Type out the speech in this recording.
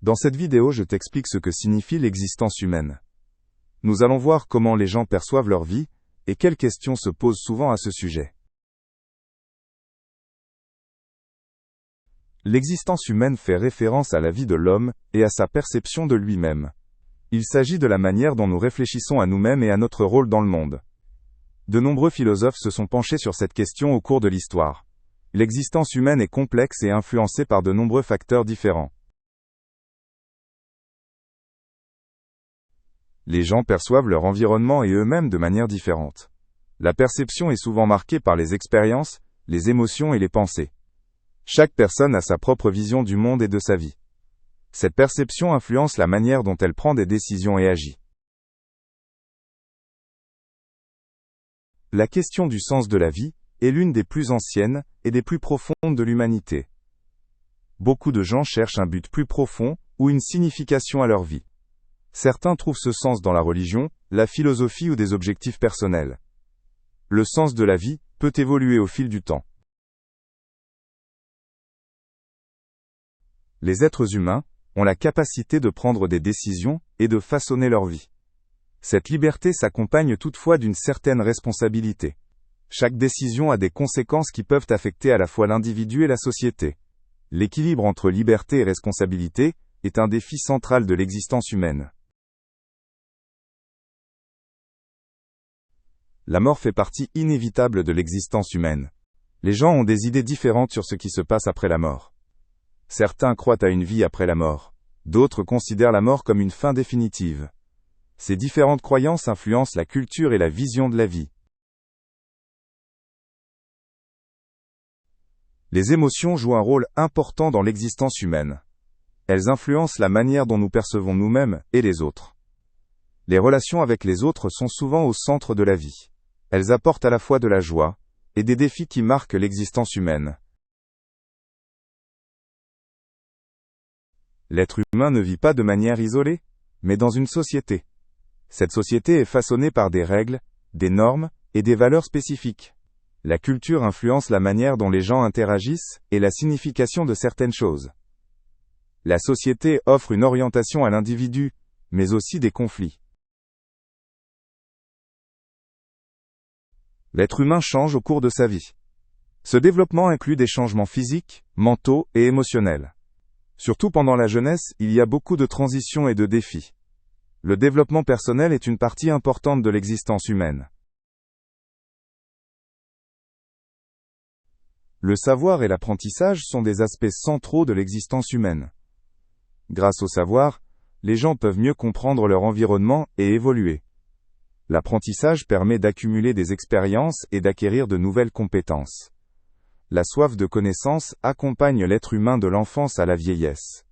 Dans cette vidéo, je t'explique ce que signifie l'existence humaine. Nous allons voir comment les gens perçoivent leur vie, et quelles questions se posent souvent à ce sujet. L'existence humaine fait référence à la vie de l'homme et à sa perception de lui-même. Il s'agit de la manière dont nous réfléchissons à nous-mêmes et à notre rôle dans le monde. De nombreux philosophes se sont penchés sur cette question au cours de l'histoire. L'existence humaine est complexe et influencée par de nombreux facteurs différents. Les gens perçoivent leur environnement et eux-mêmes de manière différente. La perception est souvent marquée par les expériences, les émotions et les pensées. Chaque personne a sa propre vision du monde et de sa vie. Cette perception influence la manière dont elle prend des décisions et agit. La question du sens de la vie est l'une des plus anciennes et des plus profondes de l'humanité. Beaucoup de gens cherchent un but plus profond ou une signification à leur vie. Certains trouvent ce sens dans la religion, la philosophie ou des objectifs personnels. Le sens de la vie peut évoluer au fil du temps. Les êtres humains ont la capacité de prendre des décisions et de façonner leur vie. Cette liberté s'accompagne toutefois d'une certaine responsabilité. Chaque décision a des conséquences qui peuvent affecter à la fois l'individu et la société. L'équilibre entre liberté et responsabilité est un défi central de l'existence humaine. La mort fait partie inévitable de l'existence humaine. Les gens ont des idées différentes sur ce qui se passe après la mort. Certains croient à une vie après la mort. D'autres considèrent la mort comme une fin définitive. Ces différentes croyances influencent la culture et la vision de la vie. Les émotions jouent un rôle important dans l'existence humaine. Elles influencent la manière dont nous percevons nous-mêmes et les autres. Les relations avec les autres sont souvent au centre de la vie. Elles apportent à la fois de la joie et des défis qui marquent l'existence humaine. L'être humain ne vit pas de manière isolée, mais dans une société. Cette société est façonnée par des règles, des normes et des valeurs spécifiques. La culture influence la manière dont les gens interagissent et la signification de certaines choses. La société offre une orientation à l'individu, mais aussi des conflits. L'être humain change au cours de sa vie. Ce développement inclut des changements physiques, mentaux et émotionnels. Surtout pendant la jeunesse, il y a beaucoup de transitions et de défis. Le développement personnel est une partie importante de l'existence humaine. Le savoir et l'apprentissage sont des aspects centraux de l'existence humaine. Grâce au savoir, les gens peuvent mieux comprendre leur environnement et évoluer. L'apprentissage permet d'accumuler des expériences et d'acquérir de nouvelles compétences. La soif de connaissance accompagne l'être humain de l'enfance à la vieillesse.